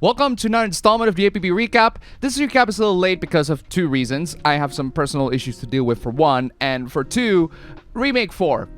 Welcome to another installment of the APB recap. This recap is a little late because of two reasons. I have some personal issues to deal with for one, and for two, Remake 4.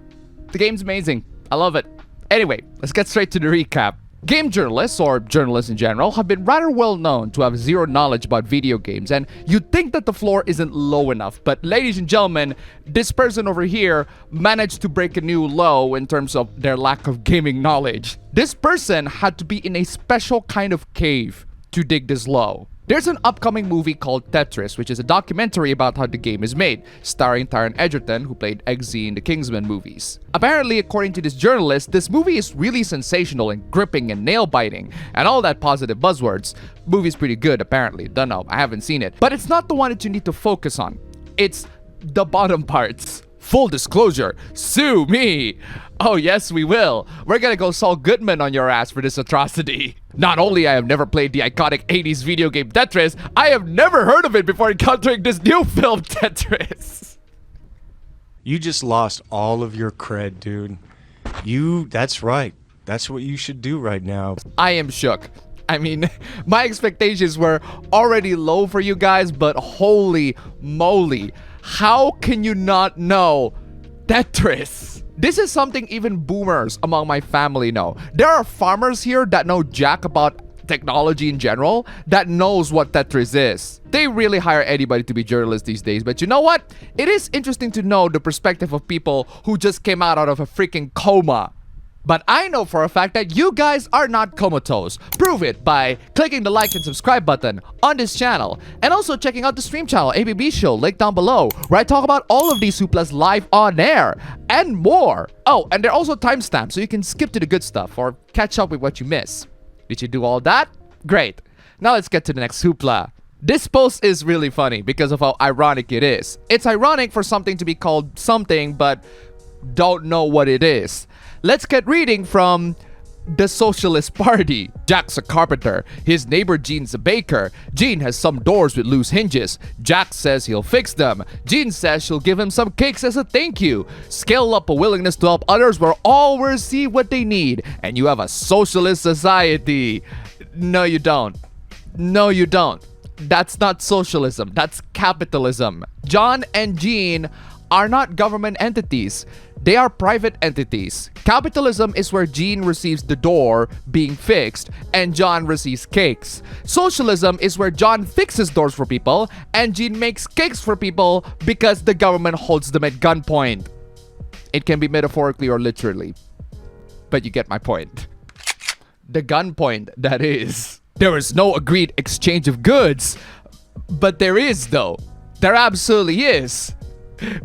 The game's amazing. I love it. Anyway, let's get straight to the recap. Game journalists, or journalists in general, have been rather well known to have zero knowledge about video games, and you'd think that the floor isn't low enough, but ladies and gentlemen, this person over here managed to break a new low in terms of their lack of gaming knowledge. This person had to be in a special kind of cave to dig this low. There's an upcoming movie called Tetris, which is a documentary about how the game is made, starring Taron Egerton, who played Eggsy in the Kingsman movies. Apparently, according to this journalist, this movie is really sensational and gripping and nail-biting, and all that positive buzzwords. Movie's pretty good, apparently. Don't know, I haven't seen it. But it's not the one that you need to focus on. It's the bottom parts. Full disclosure, sue me! Oh yes, we will. We're gonna go Saul Goodman on your ass for this atrocity. Not only I have never played the iconic 80s video game Tetris, I have never heard of it before encountering this new film Tetris. You just lost all of your cred, dude. That's right. That's what you should do right now. I am shook. I mean, my expectations were already low for you guys, but holy moly. How can you not know Tetris? This is something even boomers among my family know. There are farmers here that know jack about technology in general that knows what Tetris is. They really hire anybody to be journalists these days, but you know what? It is interesting to know the perspective of people who just came out of a freaking coma. But I know for a fact that you guys are not comatose. Prove it by clicking the like and subscribe button on this channel. And also checking out the stream channel, APB Show, link down below, where I talk about all of these hooplas live on air and more. Oh, and they're also timestamped, so you can skip to the good stuff or catch up with what you miss. Did you do all that? Great. Now let's get to the next hoopla. This post is really funny because of how ironic it is. It's ironic for something to be called something, but don't know what it is. Let's get reading from the Socialist Party. Jack's a carpenter. His neighbor Gene's a baker. Gene has some doors with loose hinges. Jack says he'll fix them. Gene says she'll give him some cakes as a thank you. Scale up a willingness to help others where all will receive what they need, and you have a socialist society. No, you don't. No, you don't. That's not socialism. That's capitalism. John and Gene are not government entities. They are private entities. Capitalism is where Gene receives the door being fixed and John receives cakes. Socialism is where John fixes doors for people and Gene makes cakes for people because the government holds them at gunpoint. It can be metaphorically or literally, but you get my point. The gunpoint, that is. There is no agreed exchange of goods, but there is though. There absolutely is.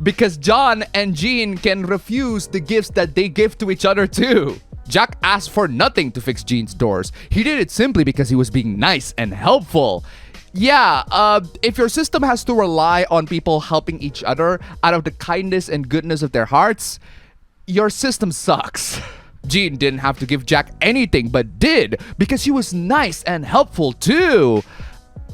Because John and Gene can refuse the gifts that they give to each other too. Jack asked for nothing to fix Gene's doors. He did it simply because he was being nice and helpful. Yeah, if your system has to rely on people helping each other out of the kindness and goodness of their hearts, your system sucks. Gene didn't have to give Jack anything, but did because he was nice and helpful too.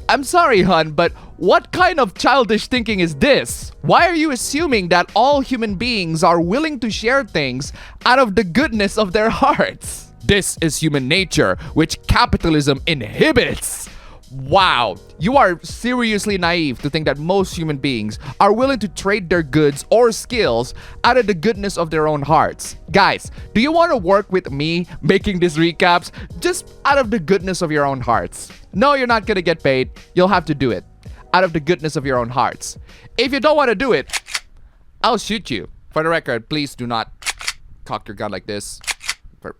I'm sorry, hun, but what kind of childish thinking is this? Why are you assuming that all human beings are willing to share things out of the goodness of their hearts? This is human nature, which capitalism inhibits. Wow, you are seriously naive to think that most human beings are willing to trade their goods or skills out of the goodness of their own hearts. Guys, do you want to work with me making these recaps just out of the goodness of your own hearts? No, you're not gonna get paid. You'll have to do it out of the goodness of your own hearts. If you don't want to do it, I'll shoot you. For the record, please do not cock your gun like this.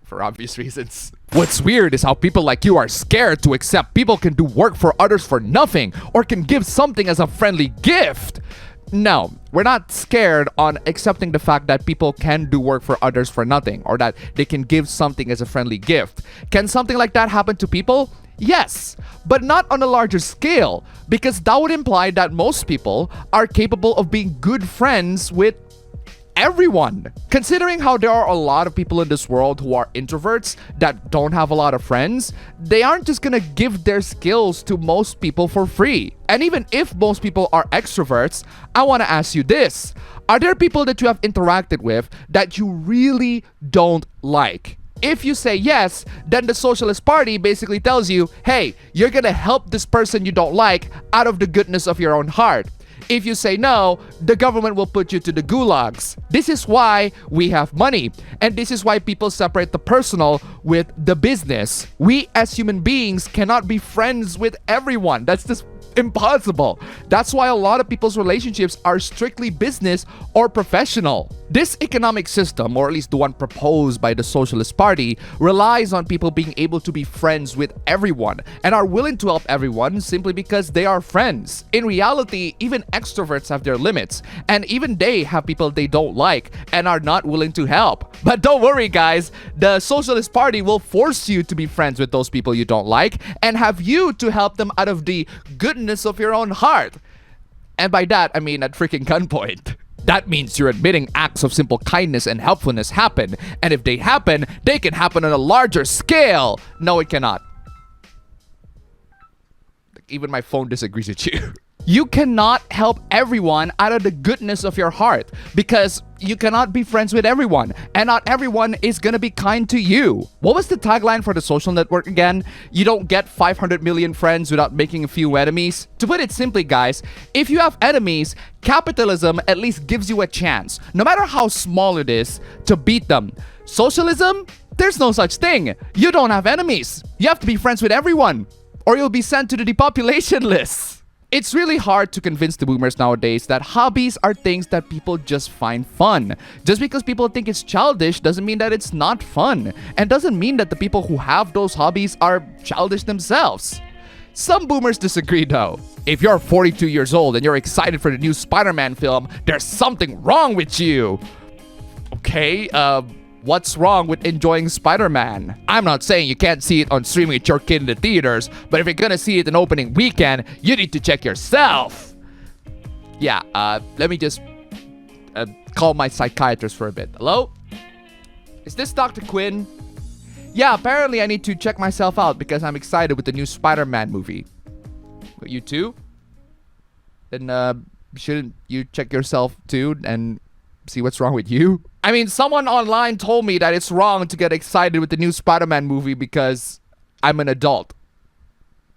For obvious reasons. What's weird is how people like you are scared to accept people can do work for others for nothing or can give something as a friendly gift. No, we're not scared on accepting the fact that people can do work for others for nothing or that they can give something as a friendly gift. Can something like that happen to people? Yes, but not on a larger scale because that would imply that most people are capable of being good friends with everyone. Considering how there are a lot of people in this world who are introverts that don't have a lot of friends, they aren't just gonna give their skills to most people for free. And even if most people are extroverts, I want to ask you this. Are there people that you have interacted with that you really don't like? If you say yes, then the Socialist Party basically tells you, hey, you're gonna help this person you don't like out of the goodness of your own heart. If you say no, the government will put you to the gulags. This is why we have money. And this is why people separate the personal with the business. We as human beings cannot be friends with everyone. That's just impossible. That's why a lot of people's relationships are strictly business or professional. This economic system, or at least the one proposed by the Socialist Party, relies on people being able to be friends with everyone and are willing to help everyone simply because they are friends. In reality, even extroverts have their limits, and even they have people they don't like and are not willing to help. But don't worry, guys, the Socialist Party will force you to be friends with those people you don't like and have you to help them out of the goodness of your own heart. And by that, I mean at freaking gunpoint. That means you're admitting acts of simple kindness and helpfulness happen, and if they happen, they can happen on a larger scale. No, it cannot. Even my phone disagrees with you. You cannot help everyone out of the goodness of your heart because you cannot be friends with everyone, and not everyone is gonna be kind to you. What was the tagline for the social network again? You don't get 500 million friends without making a few enemies. To put it simply, guys, if you have enemies, capitalism at least gives you a chance, no matter how small it is, to beat them. Socialism? There's no such thing. You don't have enemies. You have to be friends with everyone, or you'll be sent to the depopulation list. It's really hard to convince the boomers nowadays that hobbies are things that people just find fun. Just because people think it's childish doesn't mean that it's not fun, and doesn't mean that the people who have those hobbies are childish themselves. Some boomers disagree though. If you're 42 years old and you're excited for the new Spider-Man film, there's something wrong with you. Okay, what's wrong with enjoying Spider-Man? I'm not saying you can't see it on streaming with your kid in the theaters, but if you're gonna see it in opening weekend, you need to check yourself. Yeah, let me just call my psychiatrist for a bit. Hello? Is this Dr. Quinn? Yeah, apparently I need to check myself out because I'm excited with the new Spider-Man movie. You too? Then, shouldn't you check yourself too and see what's wrong with you? I mean, someone online told me that it's wrong to get excited with the new Spider-Man movie because I'm an adult.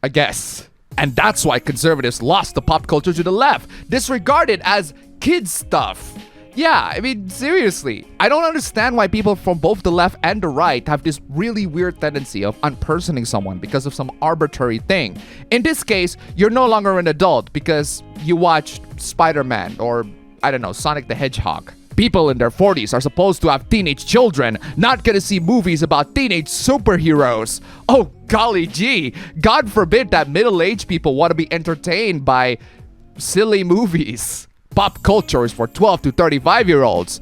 I guess. And that's why conservatives lost the pop culture to the left, disregarded as kids stuff. Yeah, I mean, seriously. I don't understand why people from both the left and the right have this really weird tendency of unpersoning someone because of some arbitrary thing. In this case, you're no longer an adult because you watched Spider-Man or, I don't know, Sonic the Hedgehog. People in their 40s are supposed to have teenage children, not gonna see movies about teenage superheroes. Oh, golly gee. God forbid that middle-aged people want to be entertained by silly movies. Pop culture is for 12 to 35-year-olds.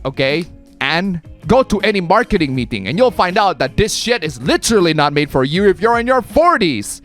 Okay? And go to any marketing meeting and you'll find out that this shit is literally not made for you if you're in your 40s.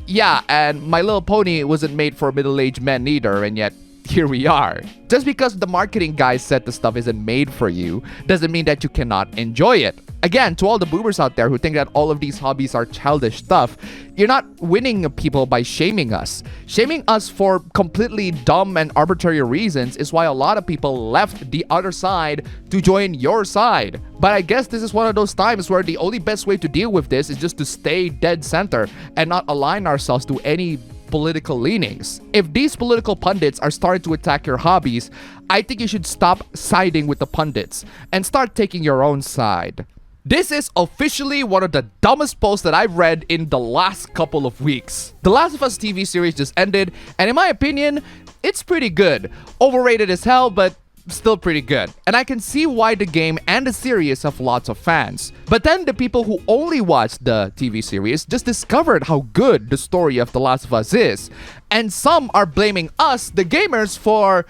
Yeah, and My Little Pony wasn't made for middle-aged men either, and yet here we are. Just because the marketing guys said the stuff isn't made for you doesn't mean that you cannot enjoy it. Again, to all the boomers out there who think that all of these hobbies are childish stuff, you're not winning people by shaming us. Shaming us for completely dumb and arbitrary reasons is why a lot of people left the other side to join your side. But I guess this is one of those times where the only best way to deal with this is just to stay dead center and not align ourselves to any political leanings. If these political pundits are starting to attack your hobbies, I think you should stop siding with the pundits and start taking your own side. This is officially one of the dumbest posts that I've read in the last couple of weeks. The Last of Us TV series just ended, and in my opinion, it's pretty good. Overrated as hell, but still pretty good. And I can see why the game and the series have lots of fans. But then the people who only watched the TV series just discovered how good the story of The Last of Us is. And some are blaming us, the gamers, for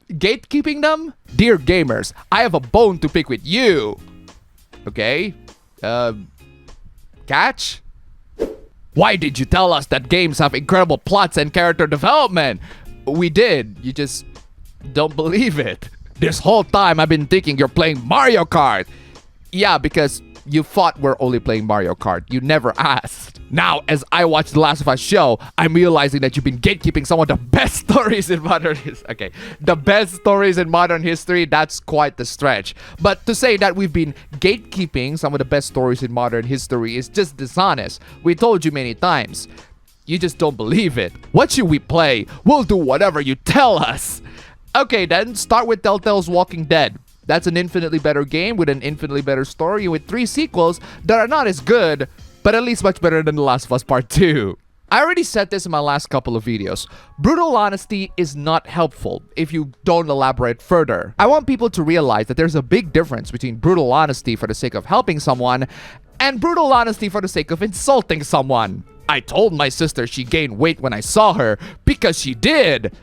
gatekeeping them. Dear gamers, I have a bone to pick with you. Okay? Catch? Why did you tell us that games have incredible plots and character development? We did. You just don't believe it. This whole time I've been thinking you're playing Mario Kart. Yeah, because You thought we're only playing Mario Kart. You never asked. Now, as I watch The Last of Us show, I'm realizing that you've been gatekeeping some of the best stories in modern history. Okay, the best stories in modern history, that's quite the stretch. But to say that we've been gatekeeping some of the best stories in modern history is just dishonest. We told you many times. You just don't believe it. What should we play? We'll do whatever you tell us. Okay, then start with Telltale's Walking Dead. That's an infinitely better game with an infinitely better story with 3 sequels that are not as good, but at least much better than The Last of Us Part 2. I already said this in my last couple of videos. Brutal honesty is not helpful if you don't elaborate further. I want people to realize that there's a big difference between brutal honesty for the sake of helping someone and brutal honesty for the sake of insulting someone. I told my sister she gained weight when I saw her because she did.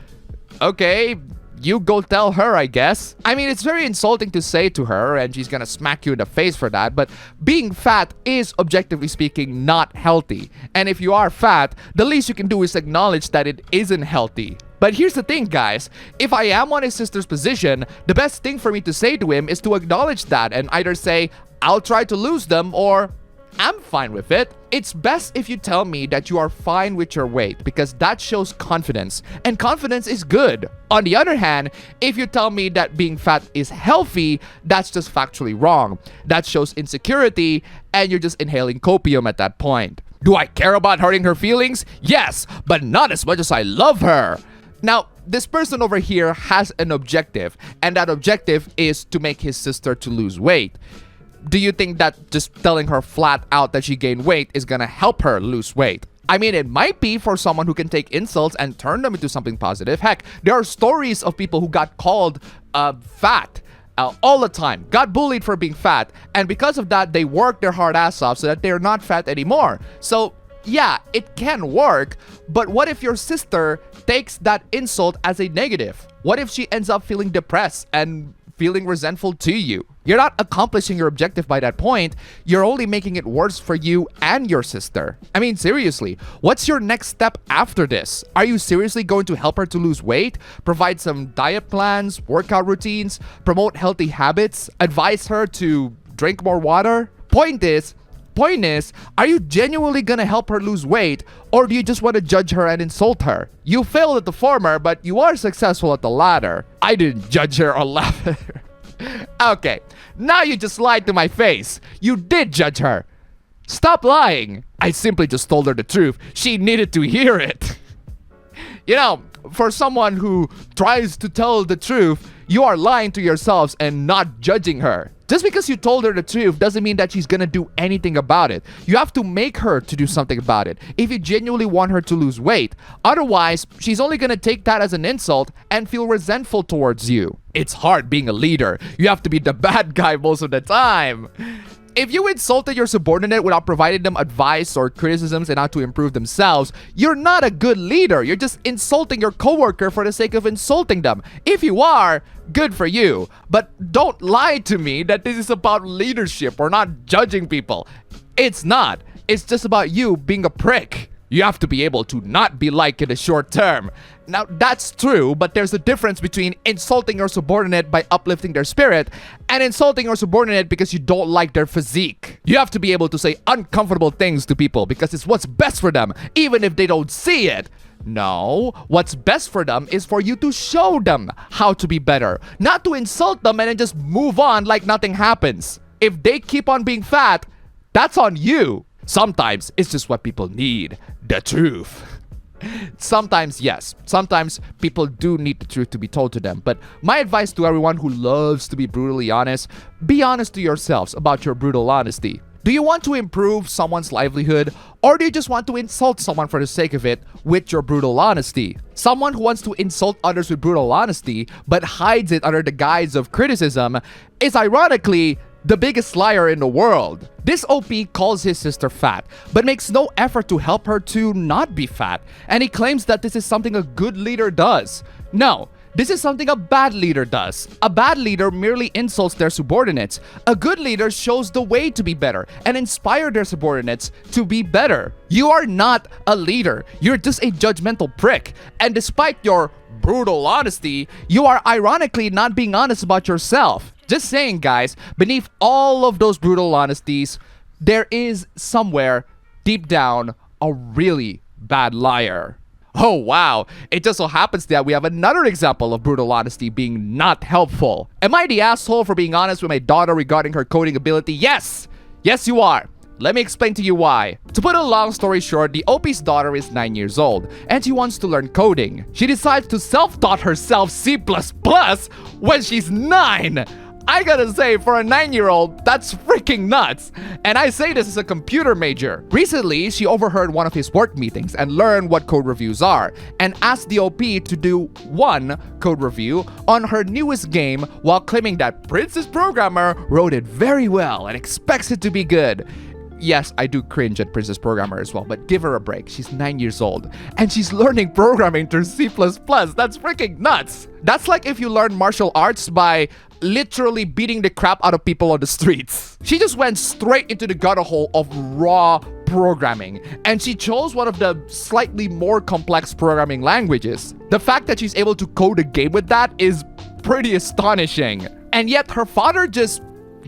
Okay, you go tell her, I guess. I mean, it's very insulting to say to her, and she's gonna smack you in the face for that, but being fat is, objectively speaking, not healthy. And if you are fat, the least you can do is acknowledge that it isn't healthy. But here's the thing, guys. If I am on his sister's position, the best thing for me to say to him is to acknowledge that and either say, I'll try to lose them, or I'm fine with it. It's best if you tell me that you are fine with your weight because that shows confidence, and confidence is good. On the other hand, if you tell me that being fat is healthy, that's just factually wrong. That shows insecurity, and you're just inhaling copium at that point. Do I care about hurting her feelings? Yes, but not as much as I love her. Now, this person over here has an objective, and that objective is to make his sister to lose weight. Do you think that just telling her flat out that she gained weight is gonna help her lose weight? I mean, it might be for someone who can take insults and turn them into something positive. Heck, there are stories of people who got called fat all the time, got bullied for being fat, and because of that, they worked their hard ass off so that they're not fat anymore. So, yeah, it can work, but what if your sister takes that insult as a negative? What if she ends up feeling depressed and feeling resentful to you? You're not accomplishing your objective by that point. You're only making it worse for you and your sister. I mean, seriously, what's your next step after this? Are you seriously going to help her to lose weight, provide some diet plans, workout routines, promote healthy habits, advise her to drink more water? Point is, are you genuinely gonna help her lose weight, or do you just want to judge her and insult her? You failed at the former, but you are successful at the latter. I didn't judge her or laugh at her. Okay, now you just lied to my face. You did judge her. Stop lying. I simply just told her the truth. She needed to hear it. You know, for someone who tries to tell the truth, you are lying to yourselves and not judging her. Just because you told her the truth doesn't mean that she's gonna do anything about it. You have to make her to do something about it if you genuinely want her to lose weight. Otherwise, she's only gonna take that as an insult and feel resentful towards you. It's hard being a leader. You have to be the bad guy most of the time. If you insulted your subordinate without providing them advice or criticisms on how to improve themselves, you're not a good leader. You're just insulting your coworker for the sake of insulting them. If you are, good for you. But don't lie to me that this is about leadership or not judging people. It's not. It's just about you being a prick. You have to be able to not be liked in the short term. Now, that's true, but there's a difference between insulting your subordinate by uplifting their spirit and insulting your subordinate because you don't like their physique. You have to be able to say uncomfortable things to people because it's what's best for them, even if they don't see it. No, what's best for them is for you to show them how to be better, not to insult them and then just move on like nothing happens. If they keep on being fat, that's on you. Sometimes it's just what people need, the truth. Sometimes, yes, sometimes people do need the truth to be told to them. But my advice to everyone who loves to be brutally honest, be honest to yourselves about your brutal honesty. Do you want to improve someone's livelihood, or do you just want to insult someone for the sake of it with your brutal honesty? Someone who wants to insult others with brutal honesty, but hides it under the guise of criticism, is ironically the biggest liar in the world. This OP calls his sister fat, but makes no effort to help her to not be fat, and he claims that this is something a good leader does. No, this is something a bad leader does. A bad leader merely insults their subordinates. A good leader shows the way to be better and inspire their subordinates to be better. You are not a leader. You're just a judgmental prick. And despite your brutal honesty, you are ironically not being honest about yourself. Just saying, guys, beneath all of those brutal honesties, there is somewhere deep down a really bad liar. Oh wow, it just so happens that we have another example of brutal honesty being not helpful. Am I the asshole for being honest with my daughter regarding her coding ability? Yes! Yes, you are. Let me explain to you why. To put a long story short, the OP's daughter is 9 years old, and she wants to learn coding. She decides to self-taught herself C++ when she's 9! I gotta say, for a 9-year-old, that's freaking nuts. And I say this as a computer major. Recently, she overheard one of his work meetings and learned what code reviews are, and asked the OP to do one code review on her newest game while claiming that Princess Programmer wrote it very well and expects it to be good. Yes, I do cringe at Princess Programmer as well, but give her a break. She's 9 years old, and she's learning programming through C++. That's freaking nuts. That's like if you learn martial arts by literally beating the crap out of people on the streets. She just went straight into the gutter hole of raw programming, and she chose one of the slightly more complex programming languages. The fact that she's able to code a game with that is pretty astonishing. And yet her father just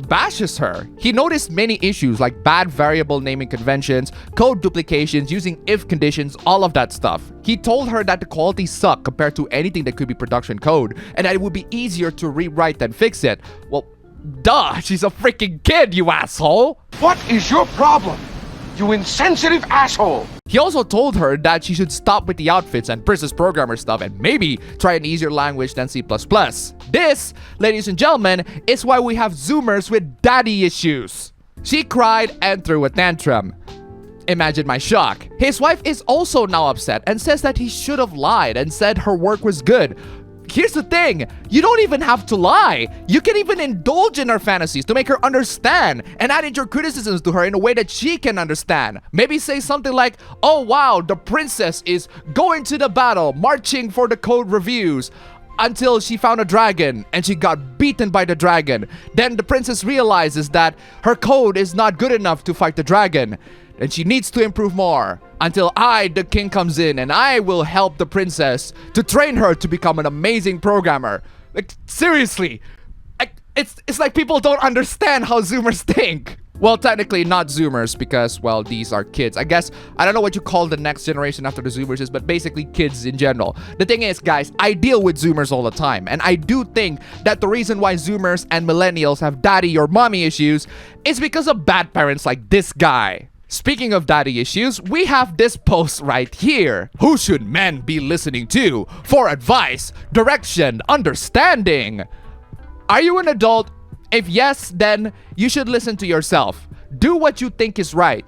bashes her. He noticed many issues like bad variable naming conventions, code duplications, using if conditions, all of that stuff. He told her that the quality sucked compared to anything that could be production code, and that it would be easier to rewrite than fix it. Well, duh, she's a freaking kid, you asshole! What is your problem, you insensitive asshole? He also told her that she should stop with the outfits and Princess Programmer stuff and maybe try an easier language than C++. This, ladies and gentlemen, is why we have Zoomers with daddy issues. She cried and threw a tantrum. Imagine my shock. His wife is also now upset and says that he should have lied and said her work was good. Here's the thing, you don't even have to lie. You can even indulge in her fantasies to make her understand and add in your criticisms to her in a way that she can understand. Maybe say something like, oh wow, the princess is going to the battle, marching for the code reviews, until she found a dragon and she got beaten by the dragon. Then the princess realizes that her code is not good enough to fight the dragon, and she needs to improve more. Until I, the king, comes in and I will help the princess to train her to become an amazing programmer. Like, seriously. It's like people don't understand how Zoomers think. Well, technically not Zoomers because, well, these are kids. I guess, I don't know what you call the next generation after the Zoomers is, but basically kids in general. The thing is, guys, I deal with Zoomers all the time. And I do think that the reason why Zoomers and millennials have daddy or mommy issues is because of bad parents like this guy. Speaking of daddy issues, we have this post right here. Who should men be listening to for advice, direction, understanding? Are you an adult? If yes, then you should listen to yourself. Do what you think is right.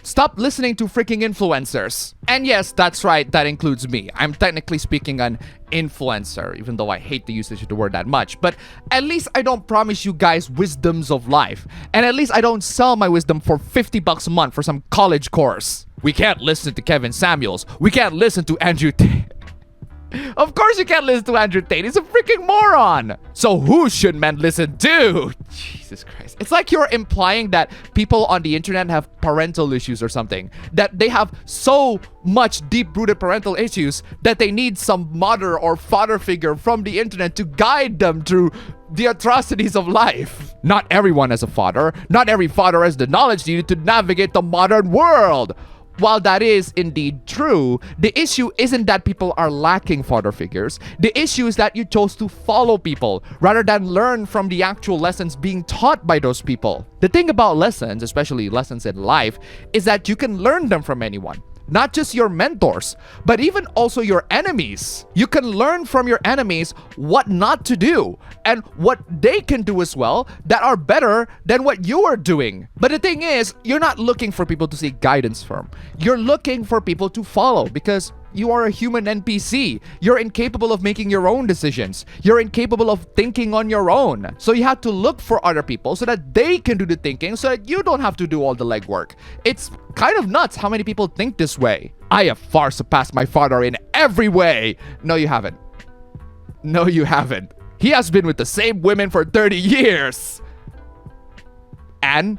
Stop listening to freaking influencers. And yes, that's right, that includes me. I'm technically speaking an influencer, even though I hate the usage of the word that much. But at least I don't promise you guys wisdoms of life. And at least I don't sell my wisdom for $50 a month for some college course. We can't listen to Kevin Samuels. We can't listen to Andrew Tate. Of course you can't listen to Andrew Tate. He's a freaking moron. So who should men listen to? Jesus Christ. It's like you're implying that people on the internet have parental issues or something. That they have so much deep-rooted parental issues that they need some mother or father figure from the internet to guide them through the atrocities of life. Not everyone has a father. Not every father has the knowledge needed to navigate the modern world. While that is indeed true, the issue isn't that people are lacking father figures. The issue is that you chose to follow people rather than learn from the actual lessons being taught by those people. The thing about lessons, especially lessons in life, is that you can learn them from anyone. Not just your mentors, but even also your enemies. You can learn from your enemies what not to do and what they can do as well that are better than what you are doing. But the thing is, you're not looking for people to seek guidance from. You're looking for people to follow because you are a human NPC. You're incapable of making your own decisions. You're incapable of thinking on your own. So you have to look for other people so that they can do the thinking so that you don't have to do all the legwork. It's kind of nuts how many people think this way. I have far surpassed my father in every way. No, you haven't. No, you haven't. He has been with the same women for 30 years. And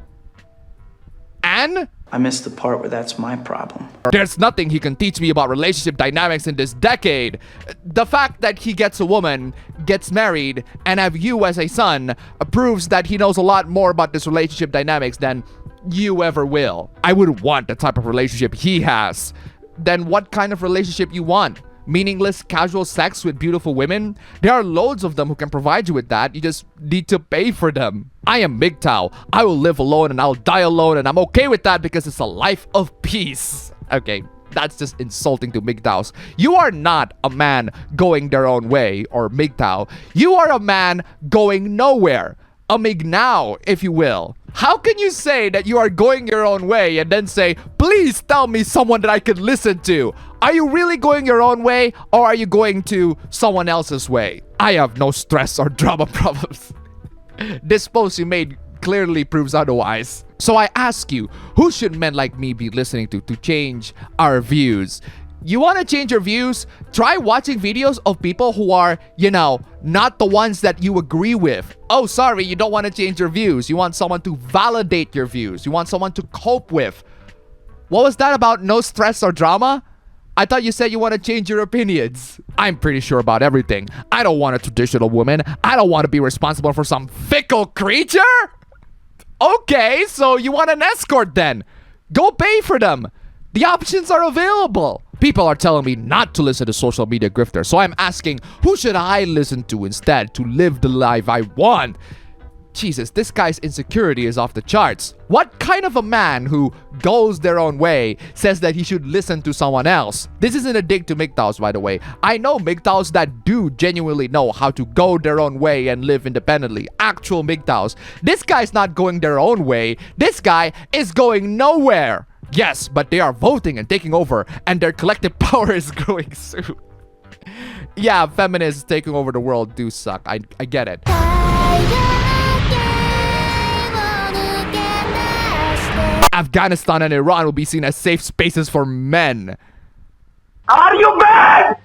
I missed the part where that's my problem. There's nothing he can teach me about relationship dynamics in this decade. The fact that he gets a woman, gets married, and have you as a son proves that he knows a lot more about this relationship dynamics than you ever will. I wouldn't want the type of relationship he has. Then what kind of relationship you want? Meaningless casual sex with beautiful women? There are loads of them who can provide you with that. You just need to pay for them. I am MGTOW. I will live alone and I'll die alone, and I'm okay with that because it's a life of peace. Okay, that's just insulting to MGTOWs. You are not a man going their own way, or MGTOW. You are a man going nowhere. A MGNOW, if you will. How can you say that you are going your own way and then say, please tell me someone that I can listen to? Are you really going your own way, or are you going to someone else's way? I have no stress or drama problems. This post you made clearly proves otherwise. So I ask you, who should men like me be listening to change our views? You want to change your views? Try watching videos of people who are, you know, not the ones that you agree with. Oh, sorry, you don't want to change your views. You want someone to validate your views. You want someone to cope with. What was that about no stress or drama? I thought you said you want to change your opinions. I'm pretty sure about everything. I don't want a traditional woman. I don't want to be responsible for some fickle creature. Okay, so you want an escort then. Go pay for them. The options are available. People are telling me not to listen to social media grifters, so I'm asking, who should I listen to instead to live the life I want? Jesus, this guy's insecurity is off the charts. What kind of a man who goes their own way says that he should listen to someone else? This isn't a dig to MGTOWs, by the way. I know MGTOWs that do genuinely know how to go their own way and live independently. Actual MGTOWs. This guy's not going their own way. This guy is going nowhere. Yes, but they are voting and taking over, and their collective power is growing soon. Yeah, feminists taking over the world do suck. I get it. Afghanistan and Iran will be seen as safe spaces for men. Are you mad?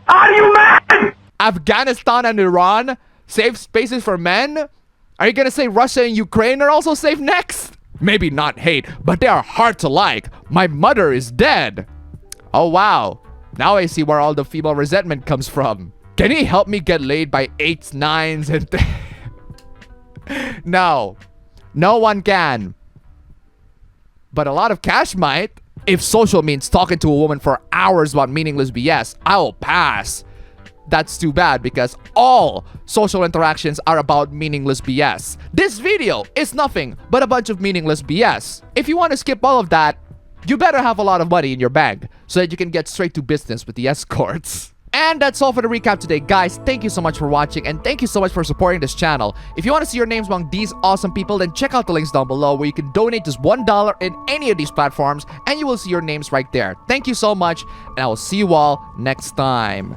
Are you mad? Afghanistan and Iran? Safe spaces for men? Are you gonna say Russia and Ukraine are also safe next? Maybe not hate, but they are hard to like. My mother is dead. Oh wow. Now I see where all the female resentment comes from. Can he help me get laid by 8s, 9s, and No. No one can. But a lot of cash might. If social means talking to a woman for hours about meaningless BS, I'll pass. That's too bad because all social interactions are about meaningless BS. This video is nothing but a bunch of meaningless BS. If you want to skip all of that, you better have a lot of money in your bank so that you can get straight to business with the escorts. And that's all for the recap today, guys. Thank you so much for watching, and thank you so much for supporting this channel. If you want to see your names among these awesome people, then check out the links down below where you can donate just $1 in any of these platforms, and you will see your names right there. Thank you so much, and I will see you all next time.